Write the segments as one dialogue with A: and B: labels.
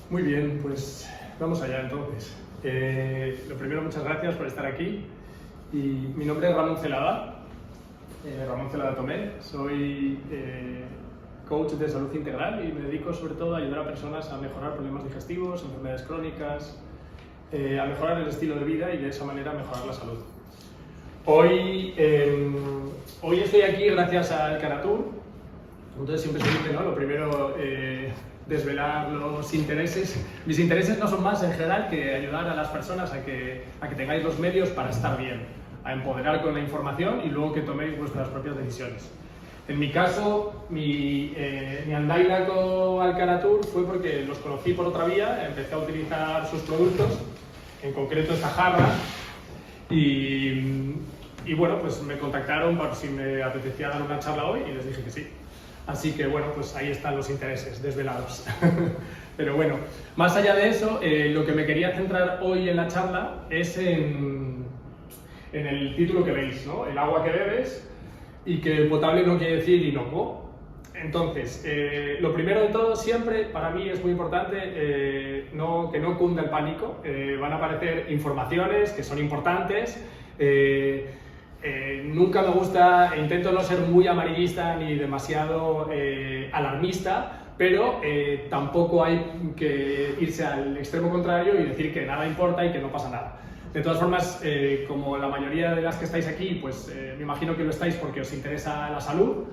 A: Muy bien, pues vamos allá entonces. Lo primero, muchas gracias por estar aquí. Y mi nombre es Ramón Celada, Tomé. Soy coach de salud integral y me dedico sobre todo a ayudar a personas a mejorar problemas digestivos, enfermedades crónicas, a mejorar el estilo de vida y de esa manera mejorar la salud. Hoy estoy aquí gracias al Canatur. Entonces siempre se dice, ¿no? Lo primero, desvelar los intereses. Mis intereses no son más en general que ayudar a las personas a que tengáis los medios para estar bien, a empoderar con la información y luego que toméis vuestras propias decisiones. En mi caso, mi andaina con Alcanatur fue porque los conocí por otra vía, empecé a utilizar sus productos, en concreto esta jarra, y bueno, pues me contactaron por si me apetecía dar una charla hoy y les dije que sí. Así que bueno, pues ahí están los intereses desvelados. Pero bueno, más allá de eso, lo que me quería centrar hoy en la charla es en el título que veis, ¿no? El agua que bebes, y que potable no quiere decir inocuo. Entonces, lo primero de todo, siempre, para mí es muy importante que no cunda el pánico. Van a aparecer informaciones que son importantes. Nunca me gusta, intento no ser muy amarillista ni demasiado alarmista, pero tampoco hay que irse al extremo contrario y decir que nada importa y que no pasa nada. De todas formas, como la mayoría de las que estáis aquí, pues me imagino que lo estáis porque os interesa la salud,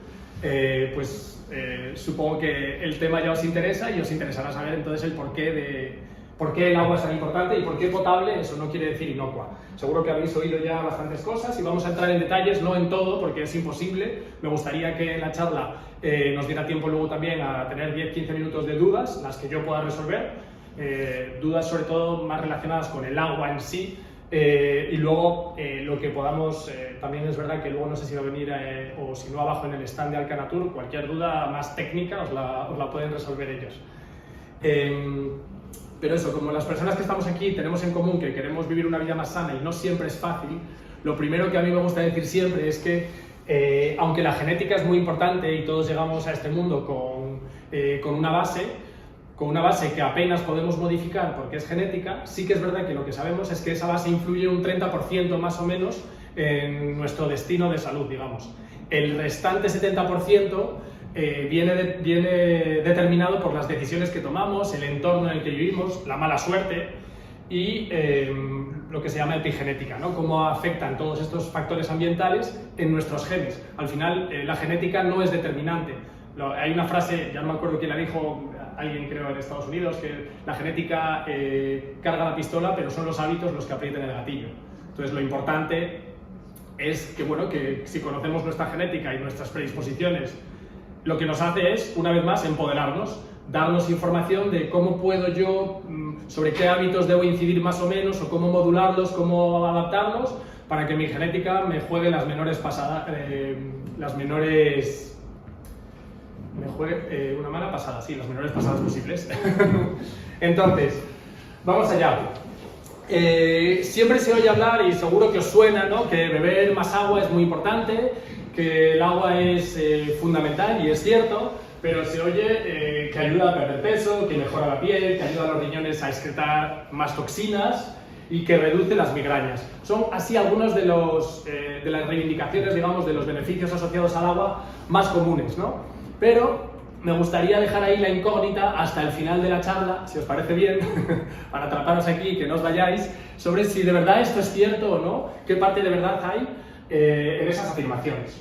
A: supongo que el tema ya os interesa y os interesará saber entonces el porqué el agua es tan importante y por qué potable, eso no quiere decir inocua. Seguro que habéis oído ya bastantes cosas y vamos a entrar en detalles, no en todo porque es imposible. Me gustaría que en la charla nos diera tiempo luego también a tener 10-15 minutos de dudas, las que yo pueda resolver, dudas sobre todo más relacionadas con el agua en sí, y luego lo que podamos, también es verdad que luego no sé si va a venir o si no abajo en el stand de Alcanatur, cualquier duda más técnica os la pueden resolver ellos. Pero eso, como las personas que estamos aquí tenemos en común que queremos vivir una vida más sana y no siempre es fácil, lo primero que a mí me gusta decir siempre es que, aunque la genética es muy importante y todos llegamos a este mundo con una base que apenas podemos modificar porque es genética, sí que es verdad que lo que sabemos es que esa base influye un 30% más o menos en nuestro destino de salud, digamos. El restante 70% viene determinado por las decisiones que tomamos, el entorno en el que vivimos, la mala suerte y lo que se llama epigenética, ¿no? Cómo afectan todos estos factores ambientales en nuestros genes. Al final, la genética no es determinante. Hay una frase, ya no me acuerdo quién la dijo, alguien creo en Estados Unidos, que la genética carga la pistola, pero son los hábitos los que aprietan el gatillo. Entonces, lo importante es que, bueno, que si conocemos nuestra genética y nuestras predisposiciones, lo que nos hace es, una vez más, empoderarnos, darnos información de cómo puedo yo, sobre qué hábitos debo incidir más o menos, o cómo modularlos, cómo adaptarlos, para que mi genética me juegue las menores pasadas posibles. Entonces, vamos allá. Siempre se oye hablar, y seguro que os suena, ¿no?, que beber más agua es muy importante, que el agua es fundamental, y es cierto, pero se oye que ayuda a perder peso, que mejora la piel, que ayuda a los riñones a excretar más toxinas y que reduce las migrañas. Son así algunos de las reivindicaciones, digamos, de los beneficios asociados al agua más comunes, ¿no? Pero me gustaría dejar ahí la incógnita hasta el final de la charla, si os parece bien, para atraparos aquí y que no os vayáis, sobre si de verdad esto es cierto o no, qué parte de verdad hay en esas afirmaciones.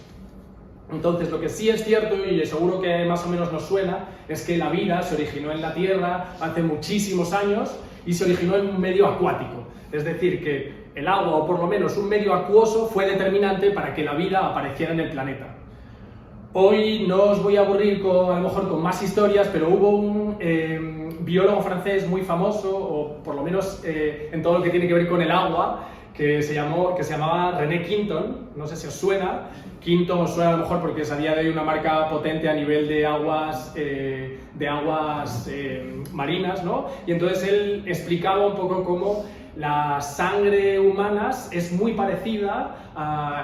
A: Entonces, lo que sí es cierto, y seguro que más o menos nos suena, es que la vida se originó en la Tierra hace muchísimos años y se originó en un medio acuático. Es decir, que el agua, o por lo menos un medio acuoso, fue determinante para que la vida apareciera en el planeta. Hoy no os voy a aburrir a lo mejor con más historias, pero hubo un biólogo francés muy famoso, o por lo menos en todo lo que tiene que ver con el agua, que se llamaba René Quinton. No sé si os suena. Quinton os suena a lo mejor porque es a día de hoy una marca potente a nivel de aguas marinas, ¿no? Y entonces él explicaba un poco cómo la sangre humana es muy parecida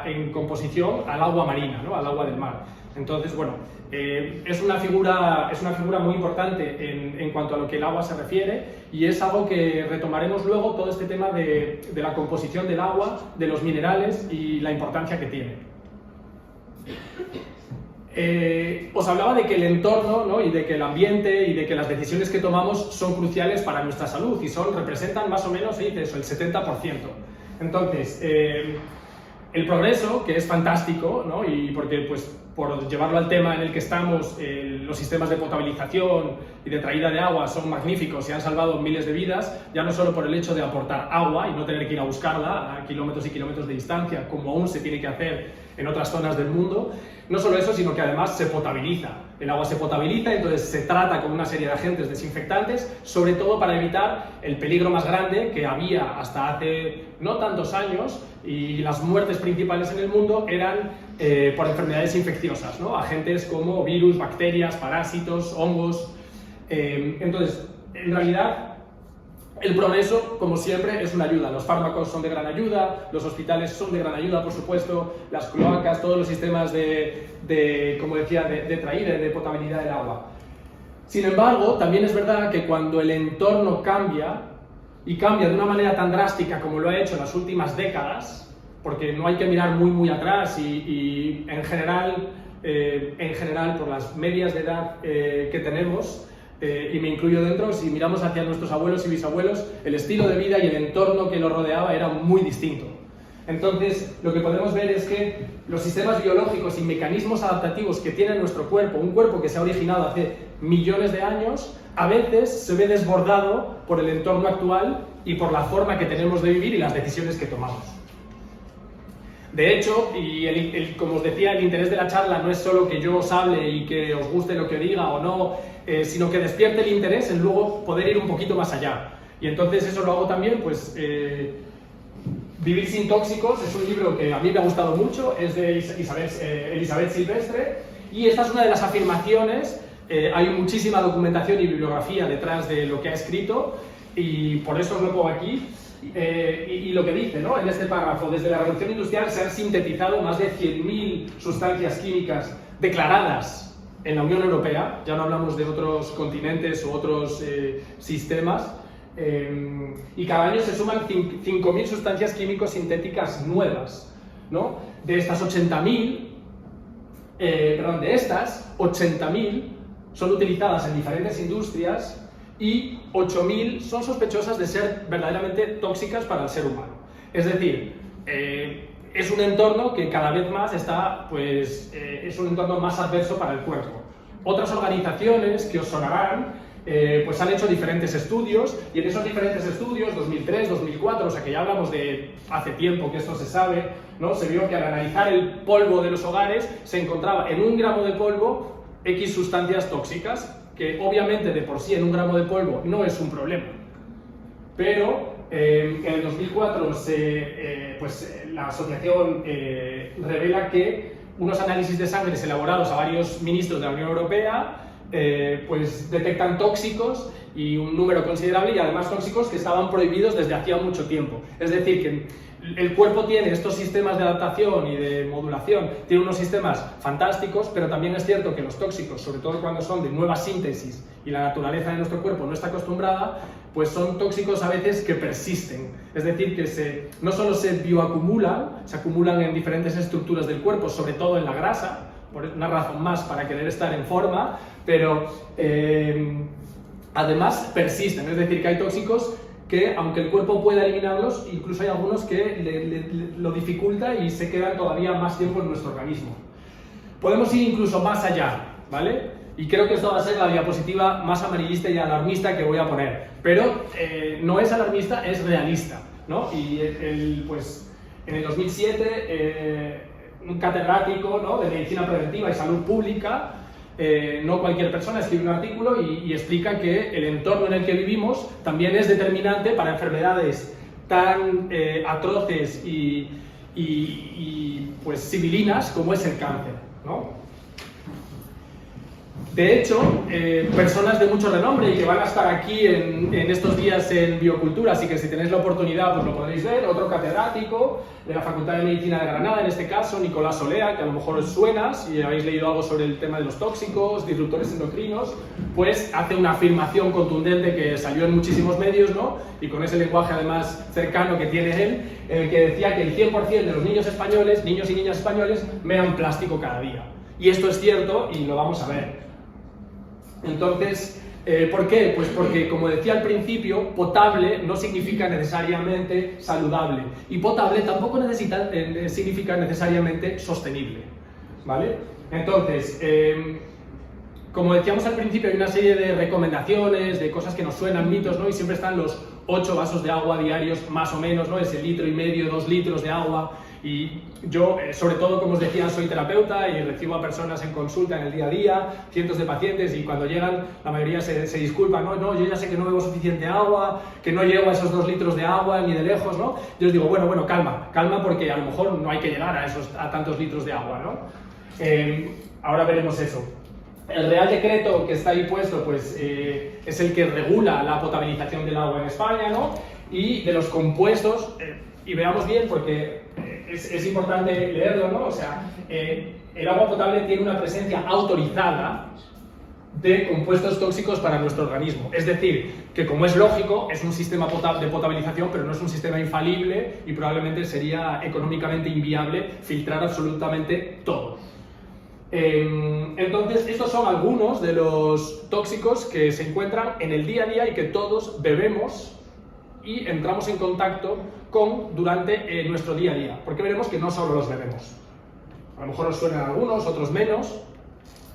A: en composición al agua marina, ¿no?, al agua del mar. Entonces, bueno, es una figura muy importante en cuanto a lo que el agua se refiere, y es algo que retomaremos luego, todo este tema de la composición del agua, de los minerales y la importancia que tiene. Os hablaba de que el entorno, ¿no? Y de que el ambiente y de que las decisiones que tomamos son cruciales para nuestra salud y representan más o menos el 70%. Entonces, el progreso, que es fantástico, ¿no? Y porque, pues, por llevarlo al tema en el que estamos, los sistemas de potabilización y de traída de agua son magníficos y han salvado miles de vidas, ya no solo por el hecho de aportar agua y no tener que ir a buscarla a kilómetros y kilómetros de distancia, como aún se tiene que hacer en otras zonas del mundo. No solo eso, sino que además se potabiliza. El agua se potabiliza, entonces se trata con una serie de agentes desinfectantes, sobre todo para evitar el peligro más grande que había hasta hace no tantos años, y las muertes principales en el mundo eran por enfermedades infecciosas, ¿no? Agentes como virus, bacterias, parásitos, hongos. Entonces, en realidad, el progreso, como siempre, es una ayuda. Los fármacos son de gran ayuda, los hospitales son de gran ayuda, por supuesto, las cloacas, todos los sistemas como decía, de traída y de potabilidad del agua. Sin embargo, también es verdad que cuando el entorno cambia, y cambia de una manera tan drástica como lo ha hecho en las últimas décadas, porque no hay que mirar muy atrás y en general, por las medias de edad que tenemos, y me incluyo dentro, si miramos hacia nuestros abuelos y bisabuelos, el estilo de vida y el entorno que los rodeaba era muy distinto. Entonces, lo que podemos ver es que los sistemas biológicos y mecanismos adaptativos que tiene nuestro cuerpo, un cuerpo que se ha originado hace millones de años, a veces se ve desbordado por el entorno actual y por la forma que tenemos de vivir y las decisiones que tomamos. De hecho, y como os decía, el interés de la charla no es solo que yo os hable y que os guste lo que diga o no, sino que despierte el interés en luego poder ir un poquito más allá. Y entonces eso lo hago también, pues, Vivir sin tóxicos es un libro que a mí me ha gustado mucho, es de Elizabeth Silvestre, y esta es una de las afirmaciones. Hay muchísima documentación y bibliografía detrás de lo que ha escrito, y por eso os lo pongo aquí. Y lo que dice, ¿no? En este párrafo: desde la Revolución Industrial se han sintetizado más de 100.000 sustancias químicas declaradas en la Unión Europea, ya no hablamos de otros continentes u otros sistemas, y cada año se suman 5.000 sustancias químicos sintéticas nuevas, ¿no? De estas 80.000 son utilizadas en diferentes industrias, y 8.000 son sospechosas de ser verdaderamente tóxicas para el ser humano. Es decir, es un entorno que cada vez más es un entorno más adverso para el cuerpo. Otras organizaciones que os sonarán, pues han hecho diferentes estudios, y en esos diferentes estudios, 2003, 2004, o sea que ya hablamos de hace tiempo que esto se sabe, ¿no? Se vio que al analizar el polvo de los hogares se encontraba en 1 gramo de polvo X sustancias tóxicas, que obviamente de por sí en 1 gramo de polvo no es un problema. Pero en el 2004 la asociación revela que unos análisis de sangre elaborados a varios ministros de la Unión Europea pues detectan tóxicos, y un número considerable, y además tóxicos que estaban prohibidos desde hacía mucho tiempo. Es decir, que el cuerpo tiene estos sistemas de adaptación y de modulación, tiene unos sistemas fantásticos, pero también es cierto que los tóxicos, sobre todo cuando son de nueva síntesis y la naturaleza de nuestro cuerpo no está acostumbrada, pues son tóxicos a veces que persisten. Es decir, que no solo se bioacumulan, se acumulan en diferentes estructuras del cuerpo, sobre todo en la grasa, por una razón más para querer estar en forma, pero además persisten. Es decir, que hay tóxicos que, aunque el cuerpo pueda eliminarlos, incluso hay algunos que lo dificulta y se quedan todavía más tiempo en nuestro organismo. Podemos ir incluso más allá, ¿vale? Y creo que esto va a ser la diapositiva más amarillista y alarmista que voy a poner. Pero no es alarmista, es realista, ¿no? Y pues, en el 2007, un catedrático, ¿no?, de Medicina Preventiva y Salud Pública, no cualquier persona, escribe un artículo y explica que el entorno en el que vivimos también es determinante para enfermedades tan atroces y pues sibilinas como es el cáncer, ¿no? De hecho, personas de mucho renombre y que van a estar aquí en estos días en Biocultura, así que si tenéis la oportunidad pues lo podréis ver. Otro catedrático de la Facultad de Medicina de Granada, en este caso, Nicolás Olea, que a lo mejor os suena, si habéis leído algo sobre el tema de los tóxicos, disruptores endocrinos, pues hace una afirmación contundente que salió en muchísimos medios, ¿no? Y con ese lenguaje además cercano que tiene él, que decía que el 100% de los niños españoles, niños y niñas españoles, mean plástico cada día. Y esto es cierto y lo vamos a ver. Entonces, ¿por qué? Pues porque, como decía al principio, potable no significa necesariamente saludable y potable tampoco significa necesariamente sostenible, ¿vale? Entonces, como decíamos al principio, hay una serie de recomendaciones, de cosas que nos suenan mitos, ¿no? Y siempre están los 8 vasos de agua diarios, más o menos, ¿no? Ese 1,5 litros, 2 litros de agua. Y yo, sobre todo, como os decía, soy terapeuta y recibo a personas en consulta en el día a día, cientos de pacientes, y cuando llegan, la mayoría se disculpan, no, yo ya sé que no bebo suficiente agua, que no llego a esos 2 litros de agua ni de lejos, ¿no? Yo les digo, bueno, calma, porque a lo mejor no hay que llegar a tantos litros de agua, ¿no? Ahora veremos eso. El Real Decreto que está ahí puesto, pues, es el que regula la potabilización del agua en España, ¿no? Y de los compuestos, y veamos bien, porque es importante leerlo, ¿no? O sea, el agua potable tiene una presencia autorizada de compuestos tóxicos para nuestro organismo. Es decir, que como es lógico, es un sistema de potabilización, pero no es un sistema infalible y probablemente sería económicamente inviable filtrar absolutamente todo. Entonces, estos son algunos de los tóxicos que se encuentran en el día a día y que todos bebemos y entramos en contacto con durante nuestro día a día, porque veremos que no solo los bebemos. A lo mejor os suenan algunos, otros menos,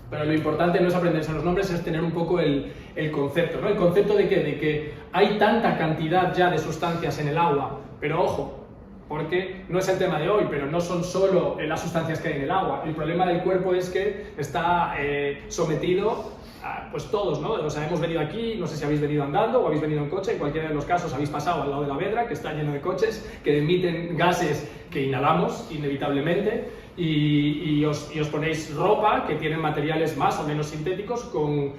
A: pero lo importante no es aprenderse los nombres, es tener un poco el concepto, ¿no? El concepto de que hay tanta cantidad ya de sustancias en el agua, pero ojo, porque no es el tema de hoy, pero no son solo las sustancias que hay en el agua. El problema del cuerpo es que está sometido a, pues todos, ¿no? O sea, hemos venido aquí, no sé si habéis venido andando o habéis venido en coche, en cualquiera de los casos habéis pasado al lado de la Vedra, que está lleno de coches, que emiten gases que inhalamos inevitablemente, y os ponéis ropa que tienen materiales más o menos sintéticos, con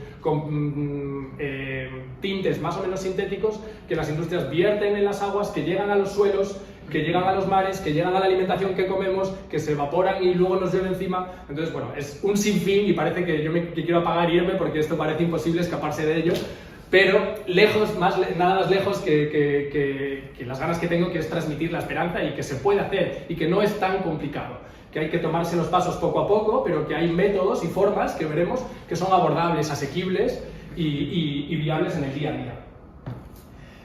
A: tintes más o menos sintéticos que las industrias vierten en las aguas, que llegan a los suelos, que llegan a los mares, que llegan a la alimentación que comemos, que se evaporan y luego nos llueve encima. Entonces, bueno, es un sinfín y parece que yo que quiero apagar e irme porque esto parece imposible escaparse de ello, pero nada más lejos que las ganas que tengo, que es transmitir la esperanza y que se puede hacer y que no es tan complicado, que hay que tomarse los pasos poco a poco, pero que hay métodos y formas que veremos que son abordables, asequibles y viables en el día a día.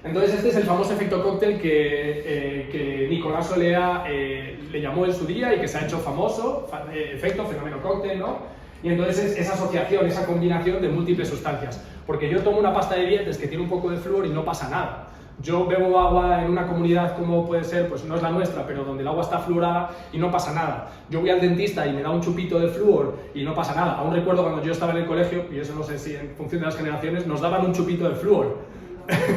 A: Entonces este es el famoso efecto cóctel que Nicolás Olea le llamó en su día y que se ha hecho famoso, efecto, fenómeno cóctel, ¿no? Y entonces esa asociación, esa combinación de múltiples sustancias. Porque yo tomo una pasta de dientes que tiene un poco de flúor y no pasa nada. Yo bebo agua en una comunidad como puede ser, pues no es la nuestra, pero donde el agua está fluorada y no pasa nada. Yo voy al dentista y me da un chupito de flúor y no pasa nada. Aún recuerdo cuando yo estaba en el colegio, y eso no sé si en función de las generaciones, nos daban un chupito de flúor.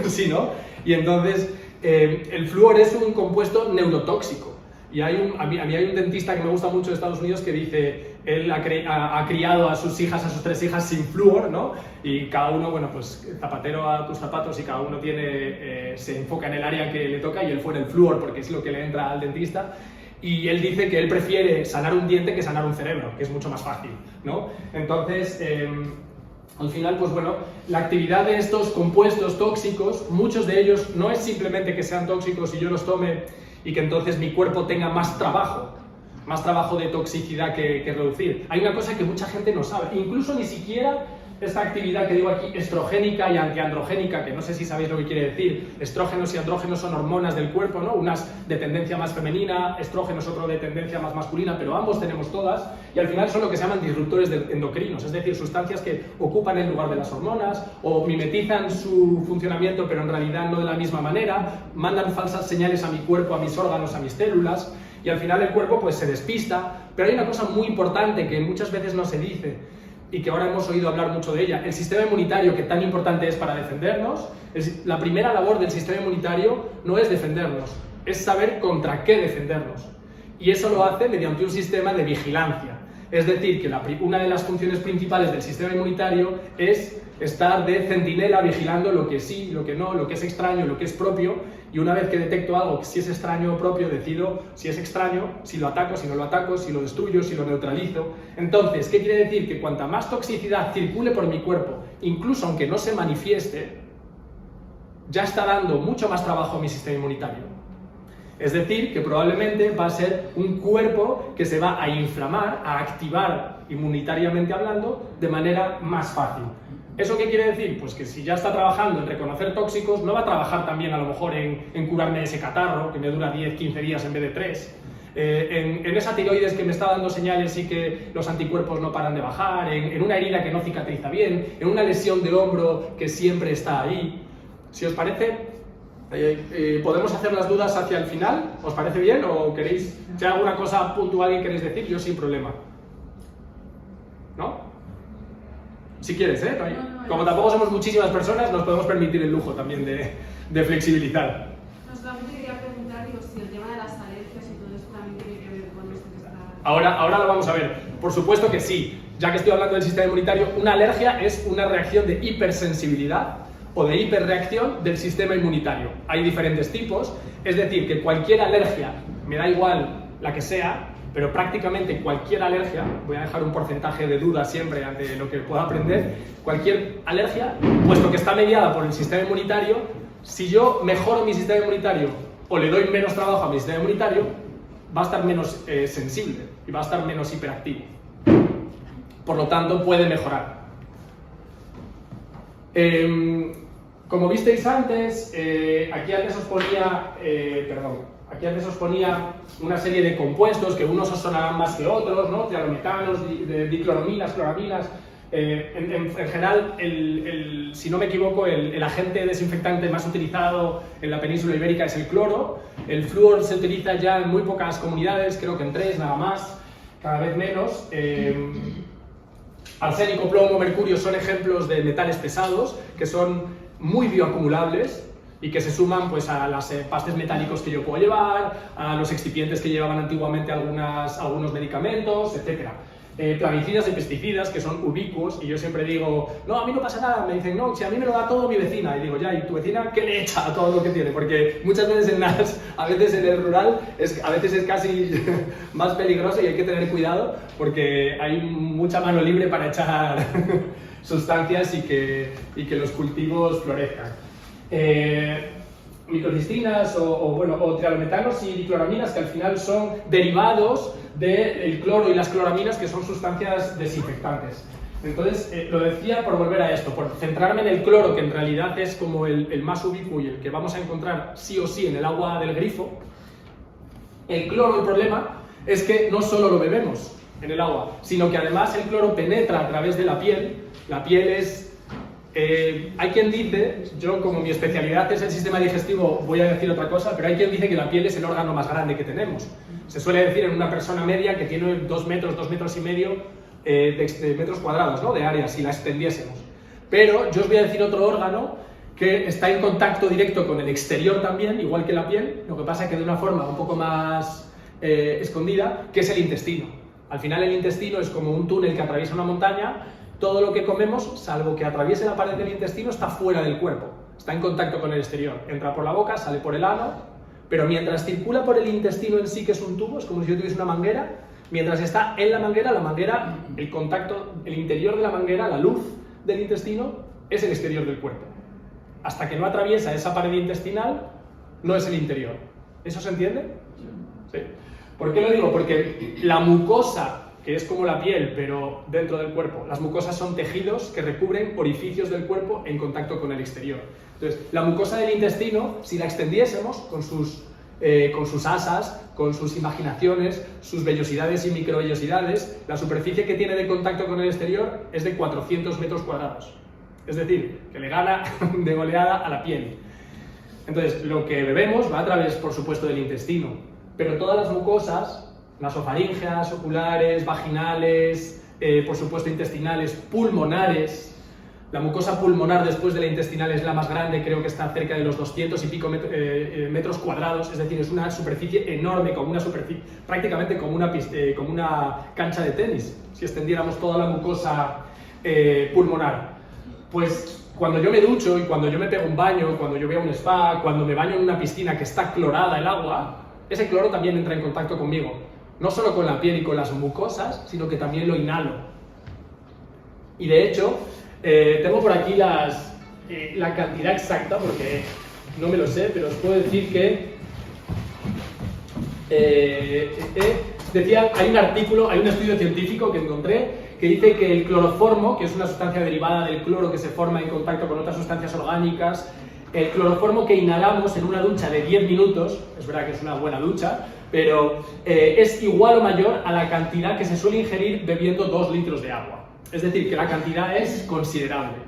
A: ¿Sí, no? Y entonces, el flúor es un compuesto neurotóxico. Y a mí hay un dentista que me gusta mucho de Estados Unidos que dice, él ha criado a sus hijas, a sus 3 hijas sin flúor, ¿no? Y cada uno, bueno, pues zapatero a tus zapatos y cada uno se enfoca en el área que le toca y él fuera el flúor porque es lo que le entra al dentista. Y él dice que él prefiere sanar un diente que sanar un cerebro, que es mucho más fácil, ¿no? Entonces, al final, pues bueno, la actividad de estos compuestos tóxicos, muchos de ellos no es simplemente que sean tóxicos y yo los tome y que entonces mi cuerpo tenga más trabajo de toxicidad que reducir. Hay una cosa que mucha gente no sabe, incluso ni siquiera esta actividad que digo aquí, estrogénica y antiandrogénica, que no sé si sabéis lo que quiere decir. Estrógenos y andrógenos son hormonas del cuerpo, ¿no? Unas de tendencia más femenina, estrógenos otro de tendencia más masculina, pero ambos tenemos todas, y al final son lo que se llaman disruptores endocrinos, es decir, sustancias que ocupan el lugar de las hormonas o mimetizan su funcionamiento, pero en realidad no de la misma manera, mandan falsas señales a mi cuerpo, a mis órganos, a mis células, y al final el cuerpo pues se despista. Pero hay una cosa muy importante que muchas veces no se dice, y que ahora hemos oído hablar mucho de ella. El sistema inmunitario, que tan importante es para defendernos, la primera labor del sistema inmunitario no es defendernos, es saber contra qué defendernos. Y eso lo hace mediante un sistema de vigilancia. Es decir, que una de las funciones principales del sistema inmunitario es estar de centinela vigilando lo que sí, lo que no, lo que es extraño, lo que es propio, y una vez que detecto algo que sí es extraño o propio, decido si es extraño, si lo ataco, si no lo ataco, si lo destruyo, si lo neutralizo. Entonces, ¿qué quiere decir? Que cuanta más toxicidad circule por mi cuerpo, incluso aunque no se manifieste, ya está dando mucho más trabajo a mi sistema inmunitario. Es decir, que probablemente va a ser un cuerpo que se va a inflamar, a activar inmunitariamente hablando, de manera más fácil. ¿Eso qué quiere decir? Pues que si ya está trabajando en reconocer tóxicos, no va a trabajar también a lo mejor en curarme ese catarro, que me dura 10, 15 días en vez de 3. En esa tiroides que me está dando señales y que los anticuerpos no paran de bajar, en una herida que no cicatriza bien, en una lesión de hombro que siempre está ahí. Si os parece, podemos hacer las dudas hacia el final. ¿Os parece bien? ¿O queréis, si hay alguna cosa puntual que queréis decir? Yo sin problema. ¿No? Si quieres, ¿eh? Como tampoco somos muchísimas personas, nos podemos permitir el lujo también de flexibilizar.
B: No, solamente quería preguntar, digo, si el tema de las alergias y todo esto también tiene que ver con esto que está...
A: Ahora lo vamos a ver. Por supuesto que sí. Ya que estoy hablando del sistema inmunitario, una alergia es una reacción de hipersensibilidad o de hiperreacción del sistema inmunitario. Hay diferentes tipos, es decir, que cualquier alergia, me da igual la que sea, pero prácticamente cualquier alergia, voy a dejar un porcentaje de duda siempre ante lo que pueda aprender, cualquier alergia, puesto que está mediada por el sistema inmunitario, si yo mejoro mi sistema inmunitario o le doy menos trabajo a mi sistema inmunitario, va a estar menos sensible y va a estar menos hiperactivo. Por lo tanto, puede mejorar. Como visteis antes, aquí antes os ponía una serie de compuestos que unos os sonarán más que otros, ¿no? Trialometanos, dicloraminas, cloraminas. En general, si no me equivoco, el agente desinfectante más utilizado en la península ibérica es el cloro. El flúor se utiliza ya en muy pocas comunidades, creo que en 3 nada más, cada vez menos. Arsénico, plomo, mercurio son ejemplos de metales pesados que son muy bioacumulables y que se suman pues, a los pastes metálicos que yo puedo llevar, a los excipientes que llevaban antiguamente algunos medicamentos, etc. Plaguicidas y pesticidas que son ubicuos, y yo siempre digo, no, a mí no pasa nada, me dicen, no, si a mí me lo da todo mi vecina, y digo, ya, ¿y tu vecina qué le echa a todo lo que tiene? Porque muchas veces a veces en el rural, a veces es casi más peligroso y hay que tener cuidado porque hay mucha mano libre para echar sustancias y que los cultivos florezcan. Microcistinas o trialometanos y dicloraminas, que al final son derivados del cloro y las cloraminas, que son sustancias desinfectantes. Entonces, lo decía por volver a esto, por centrarme en el cloro, que en realidad es como el más ubicuo y el que vamos a encontrar sí o sí en el agua del grifo. El cloro, el problema es que no solo lo bebemos en el agua, sino que además el cloro penetra a través de la piel. La piel es... hay quien dice, yo como mi especialidad es el sistema digestivo, voy a decir otra cosa, pero hay quien dice que la piel es el órgano más grande que tenemos. Se suele decir en una persona media que tiene 2 metros, 2 metros y medio de metros cuadrados, ¿no? De área, si la extendiésemos. Pero yo os voy a decir otro órgano que está en contacto directo con el exterior también, igual que la piel, lo que pasa que de una forma un poco más escondida, que es el intestino. Al final el intestino es como un túnel que atraviesa una montaña. Todo lo que comemos, salvo que atraviese la pared del intestino, está fuera del cuerpo, está en contacto con el exterior. Entra por la boca, sale por el ano, pero mientras circula por el intestino en sí, que es un tubo, es como si yo tuviese una manguera, mientras está en la manguera, el contacto, el interior de la manguera, la luz del intestino, es el exterior del cuerpo. Hasta que no atraviesa esa pared intestinal, no es el interior. ¿Eso se entiende? Sí. ¿Por qué lo digo? Porque la mucosa, que es como la piel, pero dentro del cuerpo. Las mucosas son tejidos que recubren orificios del cuerpo en contacto con el exterior. Entonces, la mucosa del intestino, si la extendiésemos con sus asas, con sus imaginaciones, sus vellosidades y microvellosidades, la superficie que tiene de contacto con el exterior es de 400 metros cuadrados. Es decir, que le gana de goleada a la piel. Entonces, lo que bebemos va a través, por supuesto, del intestino, pero todas las mucosas, nasofaríngeas, oculares, vaginales, por supuesto intestinales, pulmonares, La mucosa pulmonar después de la intestinal es la más grande, creo que está cerca de los 200 y pico metros cuadrados, es decir, es una superficie enorme, prácticamente como una cancha de tenis, si extendiéramos toda la mucosa pulmonar. Pues cuando yo me ducho y cuando yo me pego un baño, cuando yo voy a un spa, cuando me baño en una piscina que está clorada el agua, ese cloro también entra en contacto conmigo, no solo con la piel y con las mucosas, sino que también lo inhalo. Y de hecho, tengo por aquí la cantidad exacta, porque no me lo sé, pero os puedo decir que decía, hay un artículo, hay un estudio científico que encontré que dice que el cloroformo, que es una sustancia derivada del cloro que se forma en contacto con otras sustancias orgánicas, el cloroformo que inhalamos en una ducha de 10 minutos, es verdad que es una buena ducha, pero es igual o mayor a la cantidad que se suele ingerir bebiendo 2 litros de agua. Es decir, que la cantidad es considerable.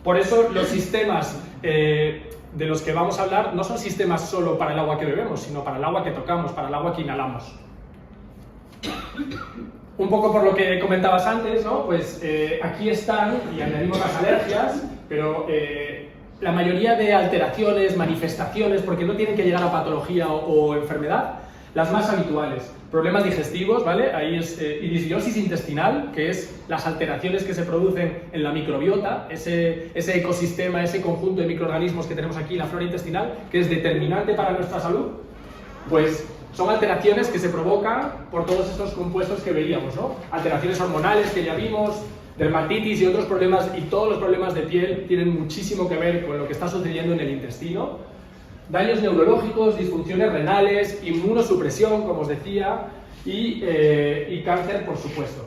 A: Por eso los sistemas de los que vamos a hablar no son sistemas solo para el agua que bebemos, sino para el agua que tocamos, para el agua que inhalamos. Un poco por lo que comentabas antes, ¿no? Pues aquí están, y añadimos las alergias, pero la mayoría de alteraciones, manifestaciones, porque no tienen que llegar a patología o enfermedad, las más habituales. Problemas digestivos, ¿vale? Ahí es disbiosis intestinal, que es las alteraciones que se producen en la microbiota, ese ecosistema, ese conjunto de microorganismos que tenemos aquí, la flora intestinal, que es determinante para nuestra salud. Pues son alteraciones que se provocan por todos estos compuestos que veíamos, ¿no? Alteraciones hormonales que ya vimos, dermatitis y otros problemas, y todos los problemas de piel tienen muchísimo que ver con lo que está sucediendo en el intestino. Daños neurológicos, disfunciones renales, inmunosupresión, como os decía, y cáncer, por supuesto.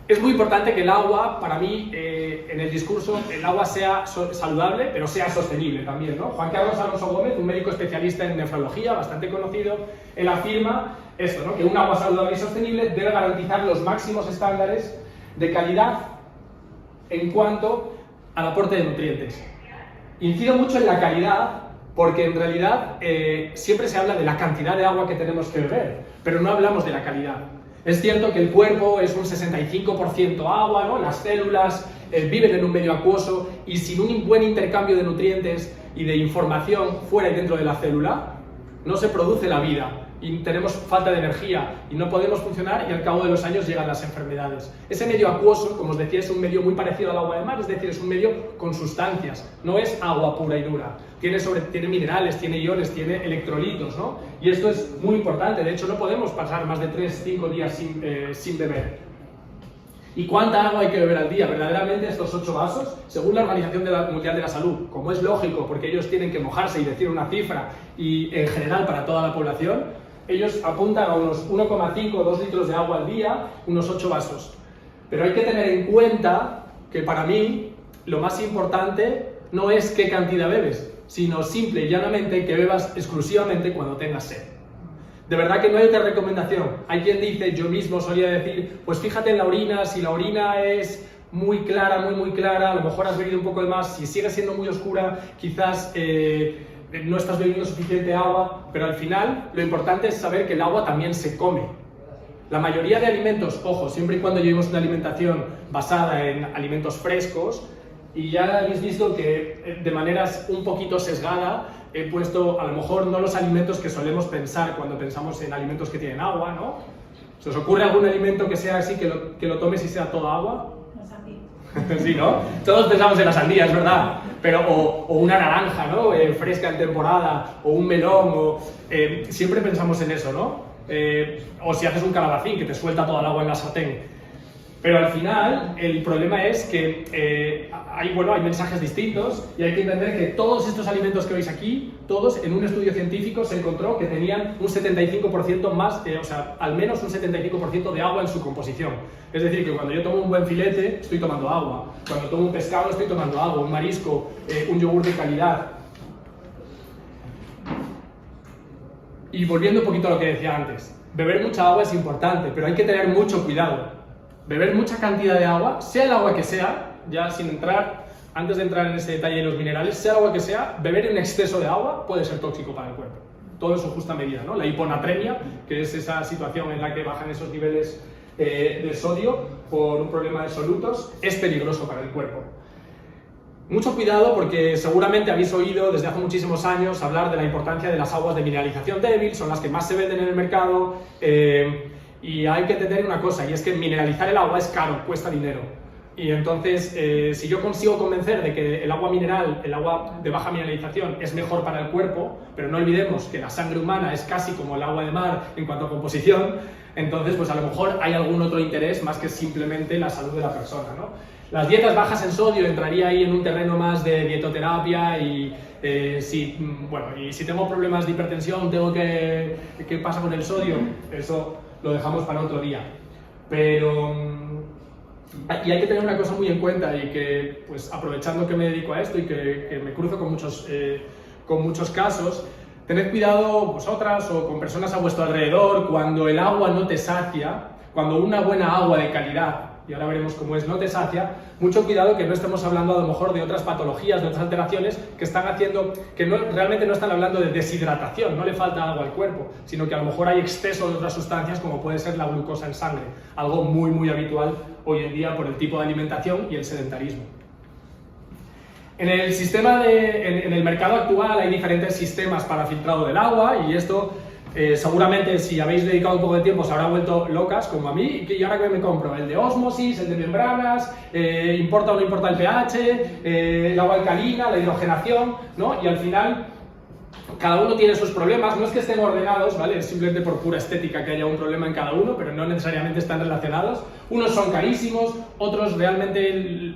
A: Es muy importante que el agua, para mí, en el discurso, el agua sea saludable, pero sea sostenible también, ¿no? Juan Carlos Alonso Gómez, un médico especialista en nefrología, bastante conocido, él afirma esto, ¿no? Que un agua saludable y sostenible debe garantizar los máximos estándares de calidad en cuanto al aporte de nutrientes. Incido mucho en la calidad, porque en realidad siempre se habla de la cantidad de agua que tenemos que beber, pero no hablamos de la calidad. Es cierto que el cuerpo es un 65% agua, ¿no? Las células viven en un medio acuoso, y sin un buen intercambio de nutrientes y de información fuera y dentro de la célula, no se produce la vida y tenemos falta de energía y no podemos funcionar, y al cabo de los años llegan las enfermedades. Ese medio acuoso, como os decía, es un medio muy parecido al agua de mar, es decir, es un medio con sustancias, no es agua pura y dura. Tiene minerales, tiene iones, tiene electrolitos, ¿no? Y esto es muy importante. De hecho, no podemos pasar más de 3-5 días sin beber. ¿Y cuánta agua hay que beber al día? Verdaderamente estos 8 vasos, según la Organización Mundial de la Salud, como es lógico, porque ellos tienen que mojarse y decir una cifra, y en general para toda la población, ellos apuntan a unos 1,5 o 2 litros de agua al día, unos 8 vasos. Pero hay que tener en cuenta que para mí lo más importante no es qué cantidad bebes, sino simple y llanamente que bebas exclusivamente cuando tengas sed. De verdad que no hay otra recomendación. Hay quien dice, yo mismo solía decir, pues fíjate en la orina, si la orina es muy clara, muy clara, a lo mejor has bebido un poco de más, si sigue siendo muy oscura, quizás no estás bebiendo suficiente agua, pero al final lo importante es saber que el agua también se come. La mayoría de alimentos, ojo, siempre y cuando llevemos una alimentación basada en alimentos frescos, y ya habéis visto que de maneras un poquito sesgada he puesto a lo mejor no los alimentos que solemos pensar cuando pensamos en alimentos que tienen agua, ¿no? ¿Se os ocurre algún alimento que sea así, que lo tomes y sea toda agua?
B: La sandía.
A: Sí, ¿no? Todos pensamos en la sandía, es verdad. Pero, o una naranja, ¿no? Fresca en temporada, o un melón, siempre pensamos en eso, ¿no? O si haces un calabacín que te suelta toda el agua en la sartén. Pero al final, el problema es que hay mensajes distintos, y hay que entender que todos estos alimentos que veis aquí, todos en un estudio científico se encontró que tenían un 75% más, al menos un 75% de agua en su composición. Es decir, que cuando yo tomo un buen filete, estoy tomando agua. Cuando tomo un pescado, estoy tomando agua, un marisco, un yogur de calidad. Y volviendo un poquito a lo que decía antes, beber mucha agua es importante, pero hay que tener mucho cuidado. Beber mucha cantidad de agua, sea el agua que sea, ya antes de entrar en ese detalle de los minerales, sea el agua que sea, beber en exceso de agua puede ser tóxico para el cuerpo. Todo en su justa medida, ¿no? La hiponatremia, que es esa situación en la que bajan esos niveles de sodio por un problema de solutos, es peligroso para el cuerpo. Mucho cuidado porque seguramente habéis oído desde hace muchísimos años hablar de la importancia de las aguas de mineralización débil, son las que más se venden en el mercado, y hay que entender una cosa, y es que mineralizar el agua es caro, cuesta dinero. Y entonces, si yo consigo convencer de que el agua mineral, el agua de baja mineralización, es mejor para el cuerpo, pero no olvidemos que la sangre humana es casi como el agua de mar en cuanto a composición, entonces pues a lo mejor hay algún otro interés más que simplemente la salud de la persona, ¿no? Las dietas bajas en sodio entraría ahí en un terreno más de dietoterapia y si tengo problemas de hipertensión, ¿qué pasa con el sodio? Eso lo dejamos para otro día. Pero y hay que tener una cosa muy en cuenta y que, pues aprovechando que me dedico a esto y que me cruzo con muchos casos, tened cuidado vosotras o con personas a vuestro alrededor cuando el agua no te sacia, cuando una buena agua de calidad, y ahora veremos cómo es, no te sacia, mucho cuidado que no estemos hablando a lo mejor de otras patologías, de otras alteraciones que están haciendo, que realmente no están hablando de deshidratación, no le falta agua al cuerpo, sino que a lo mejor hay exceso de otras sustancias como puede ser la glucosa en sangre, algo muy muy habitual hoy en día por el tipo de alimentación y el sedentarismo. En el mercado actual hay diferentes sistemas para filtrado del agua y esto seguramente si habéis dedicado un poco de tiempo os habrá vuelto locas como a mí. ¿Y ahora qué me compro? ¿El de ósmosis, el de membranas? ¿Importa o no importa el pH? ¿El agua alcalina? ¿La hidrogenación? ¿No? Y al final cada uno tiene sus problemas, no es que estén ordenados, ¿vale? Es simplemente por pura estética que haya un problema en cada uno, pero no necesariamente están relacionados. Unos son carísimos, otros realmente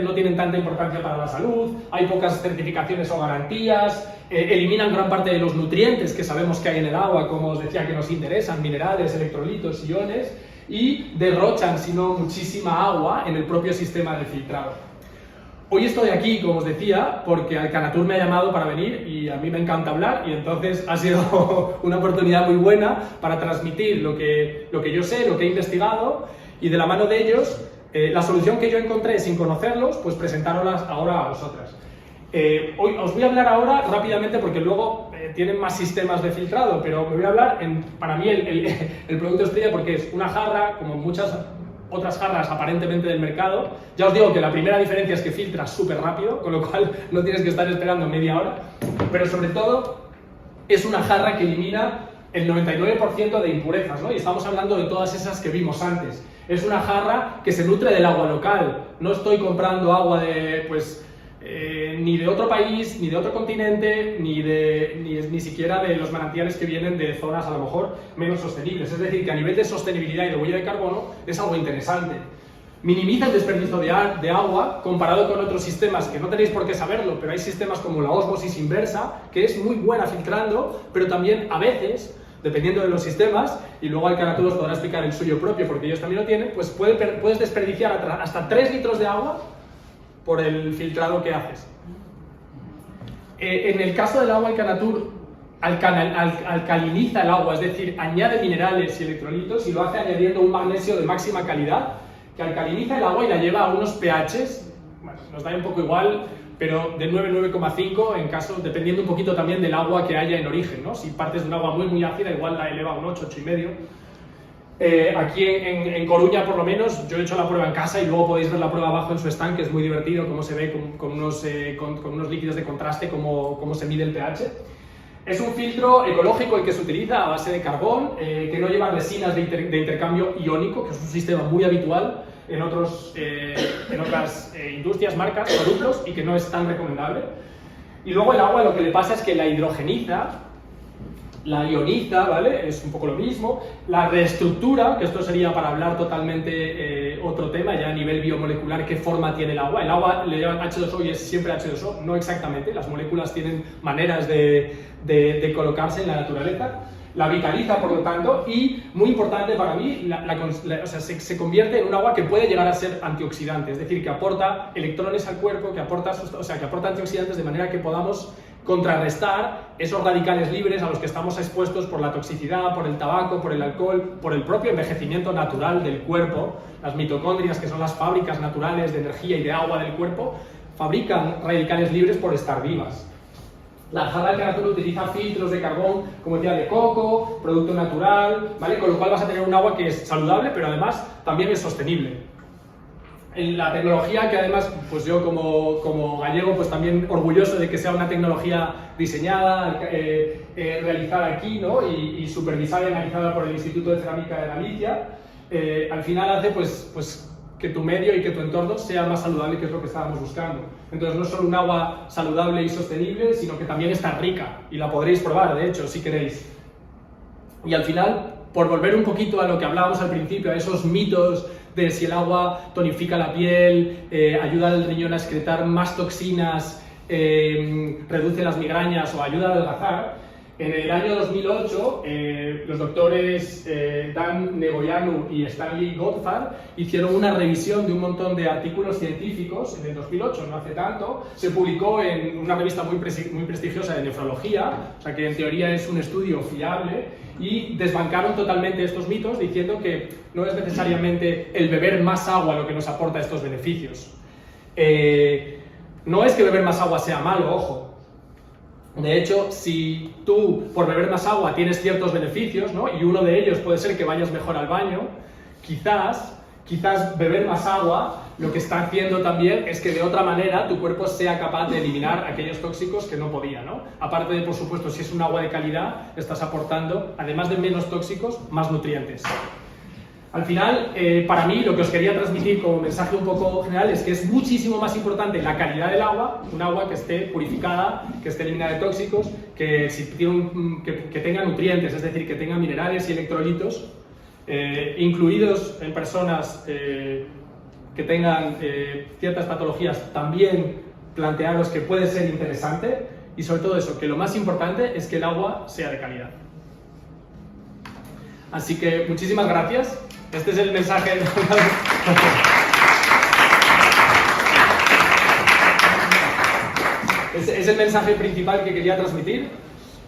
A: no tienen tanta importancia para la salud, hay pocas certificaciones o garantías, eliminan gran parte de los nutrientes que sabemos que hay en el agua, como os decía, que nos interesan, minerales, electrolitos, iones, y derrochan, si no muchísima agua, en el propio sistema de filtrado. Hoy estoy aquí, como os decía, porque Alcanatur me ha llamado para venir y a mí me encanta hablar y entonces ha sido una oportunidad muy buena para transmitir lo que yo sé, lo que he investigado y de la mano de ellos, la solución que yo encontré sin conocerlos, pues presentároslas ahora a vosotras. Hoy os voy a hablar ahora rápidamente porque luego tienen más sistemas de filtrado, pero me voy a hablar, para mí el producto estrella porque es una jarra, como muchas otras jarras aparentemente del mercado. Ya os digo que la primera diferencia es que filtra súper rápido, con lo cual no tienes que estar esperando media hora, pero sobre todo es una jarra que elimina el 99% de impurezas, ¿no? Y estamos hablando de todas esas que vimos antes. Es una jarra que se nutre del agua local, no estoy comprando agua ni de otro país, ni de otro continente, ni siquiera de los manantiales que vienen de zonas a lo mejor menos sostenibles. Es decir, que a nivel de sostenibilidad y de huella de carbono es algo interesante. Minimiza el desperdicio de agua comparado con otros sistemas que no tenéis por qué saberlo, pero hay sistemas como la ósmosis inversa, que es muy buena filtrando, pero también a veces, dependiendo de los sistemas, y luego Alcanatur os podrá explicar el suyo propio porque ellos también lo tienen, pues puedes desperdiciar hasta 3 litros de agua por el filtrado que haces. En el caso del agua, Alcanatur alcaliniza el agua, es decir, añade minerales y electrolitos y lo hace añadiendo un magnesio de máxima calidad que alcaliniza el agua y la lleva a unos pHs, bueno, nos da un poco igual, pero de 9,5 en caso, dependiendo un poquito también del agua que haya en origen, ¿no? Si partes de un agua muy ácida, igual la eleva a un 8, 8,5. Aquí en Coruña, por lo menos, yo he hecho la prueba en casa y luego podéis ver la prueba abajo en su stand, que es muy divertido cómo se ve con unos líquidos de contraste, cómo se mide el pH. Es un filtro ecológico el que se utiliza a base de carbón, que no lleva resinas de intercambio iónico, que es un sistema muy habitual en otras industrias, marcas, productos, y que no es tan recomendable. Y luego el agua lo que le pasa es que la hidrogeniza, la ioniza, ¿vale? Es un poco lo mismo. La reestructura, que esto sería para hablar totalmente otro tema, ya a nivel biomolecular, qué forma tiene el agua. El agua le llaman H2O y es siempre H2O, no exactamente. Las moléculas tienen maneras de colocarse en la naturaleza. La vitaliza, por lo tanto, y muy importante para mí, se convierte en un agua que puede llegar a ser antioxidante, es decir, que aporta electrones al cuerpo, que aporta antioxidantes de manera que podamos contrarrestar esos radicales libres a los que estamos expuestos por la toxicidad, por el tabaco, por el alcohol, por el propio envejecimiento natural del cuerpo. Las mitocondrias, que son las fábricas naturales de energía y de agua del cuerpo, fabrican radicales libres por estar vivas. La jarra Alcanatur utiliza filtros de carbón, como decía, de coco, producto natural, ¿vale? Con lo cual vas a tener un agua que es saludable, pero además también es sostenible. en la tecnología, que además, pues yo como gallego, pues también orgulloso de que sea una tecnología diseñada, realizada aquí, ¿no? y supervisada y analizada por el Instituto de Cerámica de Galicia, al final hace pues que tu medio y que tu entorno sea más saludable, que es lo que estábamos buscando. Entonces no es solo un agua saludable y sostenible, sino que también está rica, y la podréis probar, de hecho, si queréis. Y al final, por volver un poquito a lo que hablábamos al principio, a esos mitos de si el agua tonifica la piel, ayuda al riñón a excretar más toxinas, reduce las migrañas o ayuda a adelgazar, en el año 2008 los doctores Dan Negoianu y Stanley Goldfarb hicieron una revisión de un montón de artículos científicos. En el 2008, no hace tanto, se publicó en una revista muy prestigiosa de nefrología, o sea que en teoría es un estudio fiable, y desbancaron totalmente estos mitos diciendo que no es necesariamente el beber más agua lo que nos aporta estos beneficios. No es que beber más agua sea malo, ojo. De hecho, si tú por beber más agua tienes ciertos beneficios, ¿no? Y uno de ellos puede ser que vayas mejor al baño, quizás beber más agua lo que está haciendo también es que de otra manera tu cuerpo sea capaz de eliminar aquellos tóxicos que no podía, ¿no? Aparte de, por supuesto, si es un agua de calidad, estás aportando, además de menos tóxicos, más nutrientes. Al final, para mí, lo que os quería transmitir como mensaje un poco general es que es muchísimo más importante la calidad del agua, un agua que esté purificada, que esté eliminada de tóxicos, que tenga nutrientes, es decir, que tenga minerales y electrolitos, incluidos en personas que tengan ciertas patologías, también plantearos que puede ser interesante, y sobre todo eso, que lo más importante es que el agua sea de calidad. Así que muchísimas gracias. Este es el mensaje. Es el mensaje principal que quería transmitir,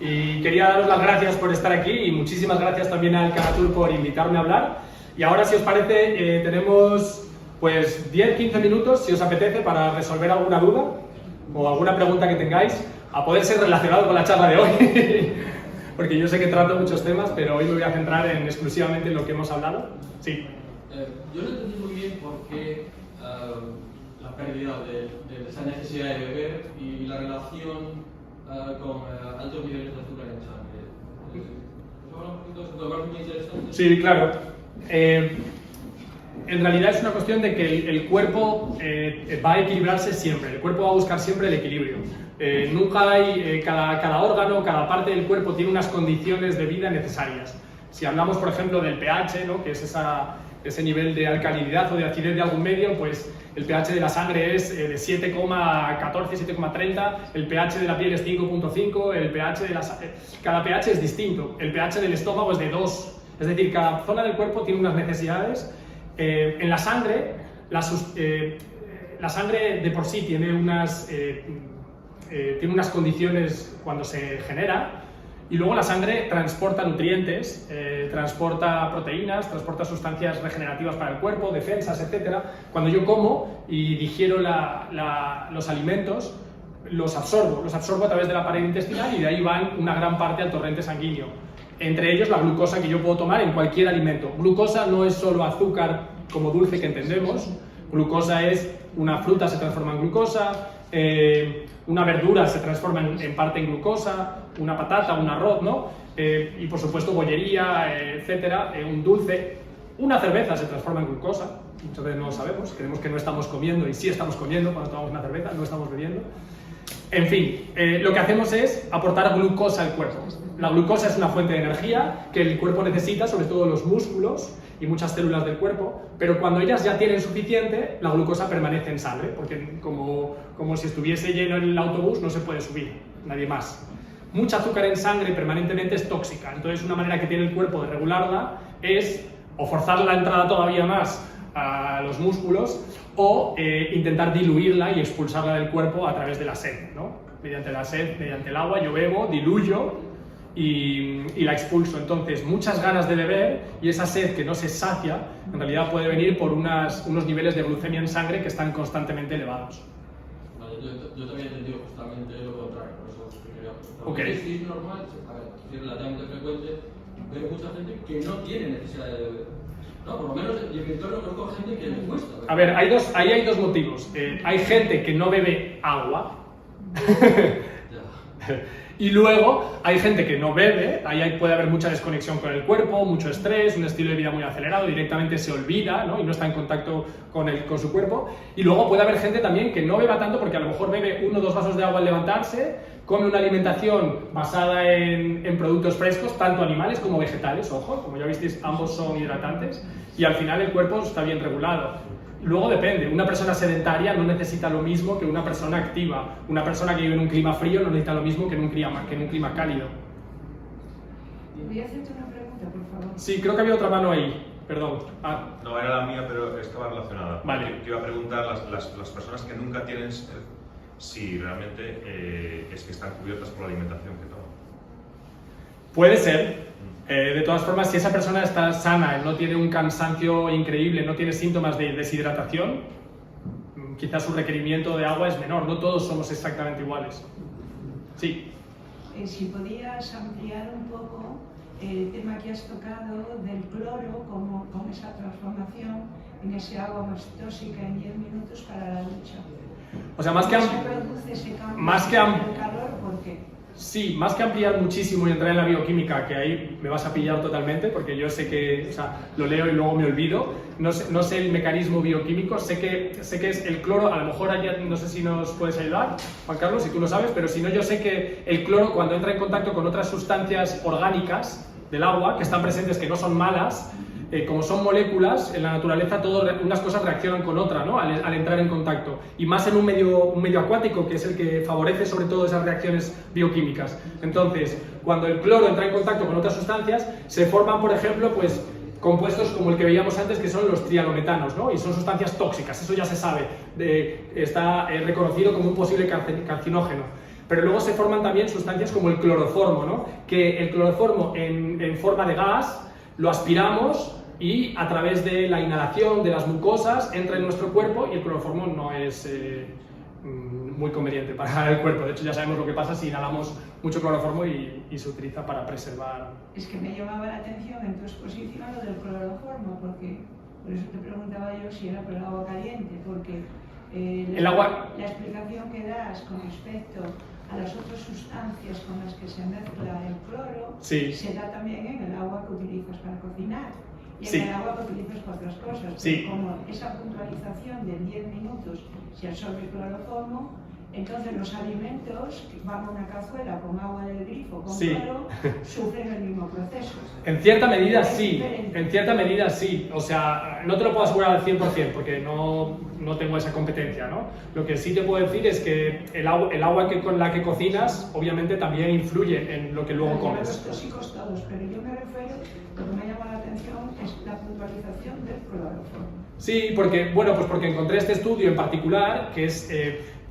A: y quería daros las gracias por estar aquí, y muchísimas gracias también al Canatur por invitarme a hablar. Y ahora, si os parece, tenemos pues 10-15 minutos, si os apetece, para resolver alguna duda o alguna pregunta que tengáis, a poder ser relacionado con la charla de hoy. Porque yo sé que trato muchos temas, pero hoy me voy a centrar exclusivamente en lo que hemos hablado. Sí.
C: Yo no entendí muy bien por qué la pérdida de esa necesidad de beber y la relación con altos niveles de azúcar en sangre. ¿Nos habla un poquito de eso? Me parece muy interesante.
A: Sí, claro. En realidad es una cuestión de que el cuerpo va a equilibrarse siempre, el cuerpo va a buscar siempre el equilibrio. Nunca hay, cada órgano, cada parte del cuerpo tiene unas condiciones de vida necesarias. Si hablamos, por ejemplo, del pH, ¿no? Que es ese nivel de alcalinidad o de acidez de algún medio, pues el pH de la sangre es de 7,14, 7,30, el pH de la piel es 5,5, el pH de cada pH es distinto, el pH del estómago es de 2, es decir, cada zona del cuerpo tiene unas necesidades. En la sangre, la sangre de por sí tiene unas condiciones cuando se genera, y luego la sangre transporta nutrientes, transporta proteínas, transporta sustancias regenerativas para el cuerpo, defensas, etc. Cuando yo como y digiero los alimentos, los absorbo a través de la pared intestinal, y de ahí van una gran parte al torrente sanguíneo. Entre ellos la glucosa que yo puedo tomar en cualquier alimento. Glucosa no es solo azúcar como dulce que entendemos, glucosa es una fruta se transforma en glucosa, una verdura se transforma en parte en glucosa, una patata, un arroz, ¿no? Y por supuesto bollería, etcétera, un dulce, una cerveza se transforma en glucosa. Muchas veces no lo sabemos, creemos que no estamos comiendo, y sí estamos comiendo cuando tomamos una cerveza, no estamos bebiendo. En fin, lo que hacemos es aportar glucosa al cuerpo. La glucosa es una fuente de energía que el cuerpo necesita, sobre todo los músculos y muchas células del cuerpo, pero cuando ellas ya tienen suficiente, la glucosa permanece en sangre, porque como si estuviese lleno el autobús, no se puede subir, nadie más. Mucha azúcar en sangre permanentemente es tóxica, entonces una manera que tiene el cuerpo de regularla es o forzar la entrada todavía más a los músculos, o intentar diluirla y expulsarla del cuerpo a través de la sed, ¿no? Mediante la sed, mediante el agua, yo bebo, diluyo y la expulso. Entonces, muchas ganas de beber, y esa sed que no se sacia, en realidad puede venir por unos niveles de glucemia en sangre que están constantemente elevados.
C: Vale, yo también he entendido justamente lo contrario, por eso quería preguntar.
A: Okay.
C: Sí, es normal, es relativamente frecuente ver mucha gente que no tiene necesidad de beber. No, por lo menos yo en mi entorno conozco gente que le cuesta.
A: A ver, ahí hay dos motivos. Hay gente que no bebe agua.
C: Ya.
A: Y luego hay gente que no bebe, ahí puede haber mucha desconexión con el cuerpo, mucho estrés, un estilo de vida muy acelerado, directamente se olvida, ¿no? Y no está en contacto con su cuerpo. Y luego puede haber gente también que no beba tanto porque a lo mejor bebe 1 o 2 vasos de agua al levantarse, come una alimentación basada en productos frescos, tanto animales como vegetales, ojo, como ya visteis, ambos son hidratantes, y al final el cuerpo está bien regulado. Luego depende, una persona sedentaria no necesita lo mismo que una persona activa. Una persona que vive en un clima frío no necesita lo mismo que en un clima cálido.
D: Voy a hacerte una pregunta, por favor.
A: Sí, creo que había otra mano ahí, perdón.
E: No, era la mía, pero estaba relacionada.
A: Vale.
E: Te iba a preguntar las personas que nunca tienen si realmente es que están cubiertas por la alimentación que toman.
A: Puede ser. De todas formas, si esa persona está sana, no tiene un cansancio increíble, no tiene síntomas de deshidratación, quizás su requerimiento de agua es menor. No todos somos exactamente iguales. Sí.
D: Si podías ampliar un poco el tema que has tocado del cloro, con esa transformación en ese agua más tóxica en 10 minutos para la ducha.
A: O sea, más que
D: ¿Cómo se produce ese cambio del calor? ¿Por qué?
A: Sí, más que ampliar muchísimo y entrar en la bioquímica, que ahí me vas a pillar totalmente, porque yo sé que, o sea, lo leo y luego me olvido, no sé el mecanismo bioquímico, sé que es el cloro, a lo mejor no sé si nos puedes ayudar, Juan Carlos, si tú lo sabes, pero si no, yo sé que el cloro, cuando entra en contacto con otras sustancias orgánicas del agua, que están presentes, que no son malas, como son moléculas, en la naturaleza unas cosas reaccionan con otras, ¿no? al entrar en contacto. Y más en un medio acuático, que es el que favorece sobre todo esas reacciones bioquímicas. Entonces, cuando el cloro entra en contacto con otras sustancias, se forman, por ejemplo, pues, compuestos como el que veíamos antes, que son los trialometanos, ¿no? Y son sustancias tóxicas, eso ya se sabe, está reconocido como un posible carcinógeno. Pero luego se forman también sustancias como el cloroformo, ¿no? Que el cloroformo en forma de gas lo aspiramos y a través de la inhalación de las mucosas entra en nuestro cuerpo, y el cloroformo no es muy conveniente para el cuerpo. De hecho, ya sabemos lo que pasa si inhalamos mucho cloroformo y se utiliza para preservar.
D: Es que me llamaba la atención en tu exposición lo del cloroformo, porque por eso te preguntaba yo si era por el agua caliente, porque la explicación que das con respecto a las otras sustancias con las que se mezcla el cloro,
A: sí,
D: se da también en el agua que utilizas para cocinar y en
A: sí,
D: el agua que utilizas para otras cosas.
A: Sí.
D: Como esa puntualización de 10 minutos se absorbe el cloroformo, entonces los alimentos que van a una cazuela con agua del grifo, con
A: sí,
D: cloro, sufren el mismo proceso.
A: En cierta medida sí, en cierta medida sí. O sea, no te lo puedo asegurar al 100% porque no tengo esa competencia, ¿no? Lo que sí te puedo decir es que el agua con la que cocinas obviamente también influye en lo que luego comes.
D: Los tóxicos todos, pero yo me refiero, lo que me llama la atención es la puntualización del cloroformo.
A: Sí, porque encontré este estudio en particular que es...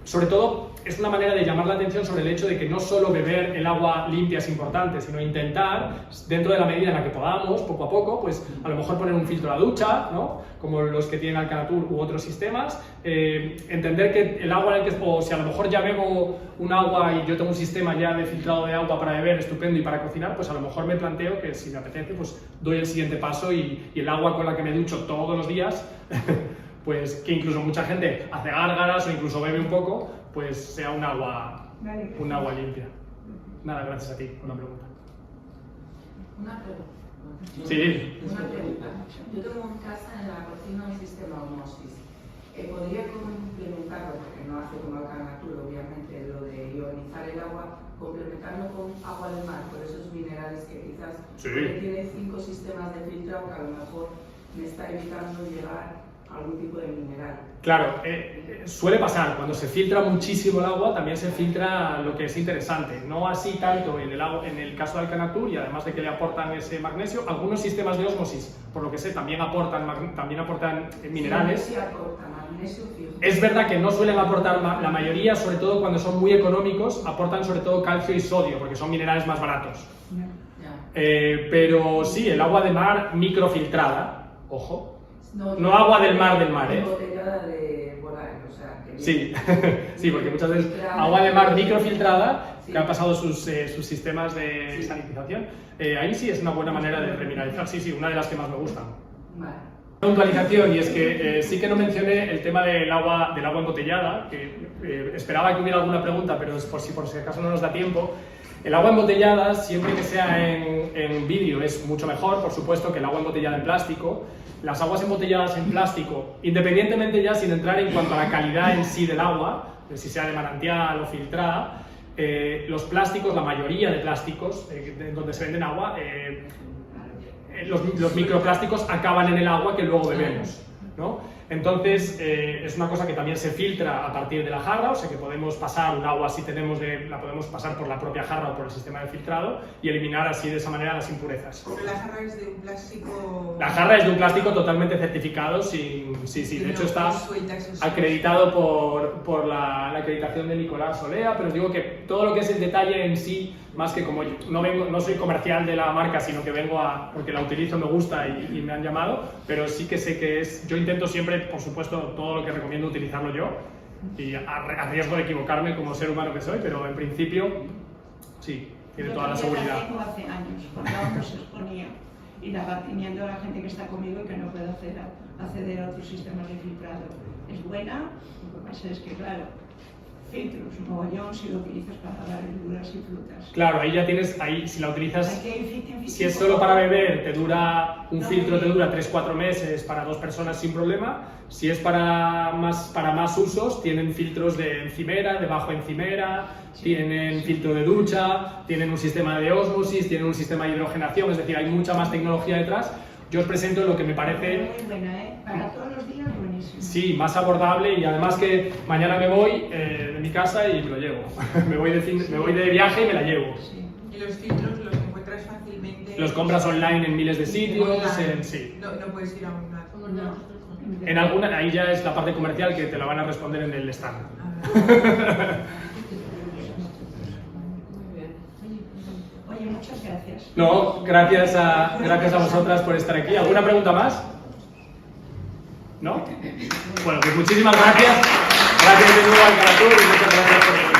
A: sobre todo, es una manera de llamar la atención sobre el hecho de que no solo beber el agua limpia es importante, sino intentar, dentro de la medida en la que podamos, poco a poco, pues a lo mejor poner un filtro a la ducha, ¿no? Como los que tienen Alcanatur u otros sistemas, entender que el agua en el que, o si a lo mejor ya bebo un agua y yo tengo un sistema ya de filtrado de agua para beber estupendo y para cocinar, pues a lo mejor me planteo que si me apetece, pues doy el siguiente paso y el agua con la que me ducho todos los días pues que incluso mucha gente hace gárgaras o incluso bebe un poco, pues sea un agua limpia. Nada, gracias a ti por la pregunta.
F: Una pregunta.
A: Sí.
F: Una pregunta. Yo tengo en casa en la cocina un sistema Osmosis. ¿Podría complementarlo, porque no hace como Alcanatur, obviamente, lo de ionizar el agua, complementarlo con agua del mar, por esos minerales que quizás tiene 5 sistemas de filtrado que a lo mejor me está evitando llegar algún tipo de mineral?
A: Claro, suele pasar, cuando se filtra muchísimo el agua también se filtra lo que es interesante, no así tanto en el caso de Alcanatur, y además de que le aportan ese magnesio, algunos sistemas de ósmosis, por lo que sé, también aportan minerales.
F: Sí, aportan magnesio fijo.
A: Es verdad que no suelen aportar la mayoría, sobre todo cuando son muy económicos, aportan sobre todo calcio y sodio, porque son minerales más baratos. Pero sí, el agua de mar microfiltrada, ojo. No agua del mar,
F: Embotellada de volar, o sea, que
A: sí, sí, porque muchas veces agua de mar microfiltrada, sí, que han pasado sus sistemas de sanitización, ahí sí es una buena manera de remineralizar, sí, una de las que más me gustan.
F: Vale.
A: Puntualización, y es que sí que no mencioné el tema del agua embotellada, que esperaba que hubiera alguna pregunta, pero es por si acaso no nos da tiempo. El agua embotellada, siempre que sea en vidrio, es mucho mejor, por supuesto, que el agua embotellada en plástico. Las aguas embotelladas en plástico, independientemente ya sin entrar en cuanto a la calidad en sí del agua, de si sea de manantial o filtrada, los plásticos, la mayoría de plásticos donde se venden agua, los microplásticos acaban en el agua que luego bebemos, ¿no? Entonces, es una cosa que también se filtra a partir de la jarra, o sea que podemos pasar un agua, si tenemos la podemos pasar por la propia jarra o por el sistema de filtrado y eliminar así de esa manera las impurezas.
G: ¿Pero la jarra es de un plástico?
A: La jarra es de un plástico totalmente certificado, sí, de hecho está acreditado por la acreditación de Nicolás Olea, pero os digo que todo lo que es el detalle en sí, más que como yo no soy comercial de la marca, sino que vengo porque la utilizo, me gusta y me han llamado, pero sí que sé que yo intento siempre, por supuesto, todo lo que recomiendo utilizarlo yo, y a riesgo de equivocarme como ser humano que soy, pero en principio, sí, tiene toda la seguridad.
D: Yo tengo hace años, cuando aún no se exponía, y la va teniendo a la gente que está conmigo y que no puede acceder a otros sistemas de filtrado. Es buena, lo que pasa es que, claro, filtros, mogollón, si lo utilizas para dar verduras y frutas.
A: Claro, ahí ya tienes, si la utilizas, si es solo para beber, un filtro te dura 3-4 meses para 2 personas sin problema. Si es para más usos, tienen filtros de encimera, de bajo encimera, tienen filtro de ducha, tienen un sistema de ósmosis, tienen un sistema de hidrogenación, es decir, hay mucha más tecnología detrás. Yo os presento lo que me parece...
D: Muy buena, ¿eh? Para todos los días, buenísimo.
A: Sí, más abordable, y además que mañana me voy de mi casa y me lo llevo. me voy de viaje y me la llevo.
G: Sí. ¿Y los filtros los encuentras fácilmente?
A: Los compras online en miles de sitios, sí.
G: No puedes ir a una...
D: No.
A: En alguna, ahí ya es la parte comercial que te la van a responder en el stand.
D: Oye, muchas gracias.
A: No, gracias a vosotras por estar aquí. ¿Alguna pregunta más? ¿No? Bueno, pues muchísimas gracias. Gracias de nuevo al Canatur y muchas gracias por